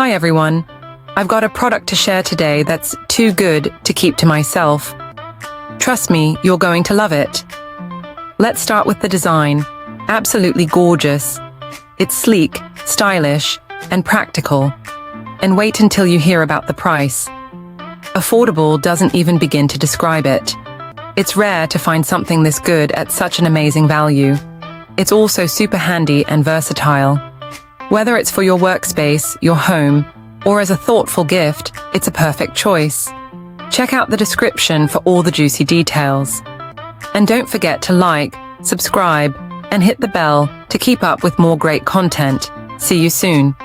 Hi everyone. I've got a product to share today that's too good to keep to myself. Trust me, you're going to love it. Let's start with the design. Absolutely gorgeous. It's sleek, stylish, and practical. And wait until you hear about the price. Affordable doesn't even begin to describe it. It's rare to find something this good at such an amazing value. It's also super handy and versatile. Whether it's for your workspace, your home, or as a thoughtful gift, it's a perfect choice. Check out the description for all the juicy details. And don't forget to like, subscribe, and hit the bell to keep up with more great content. See you soon.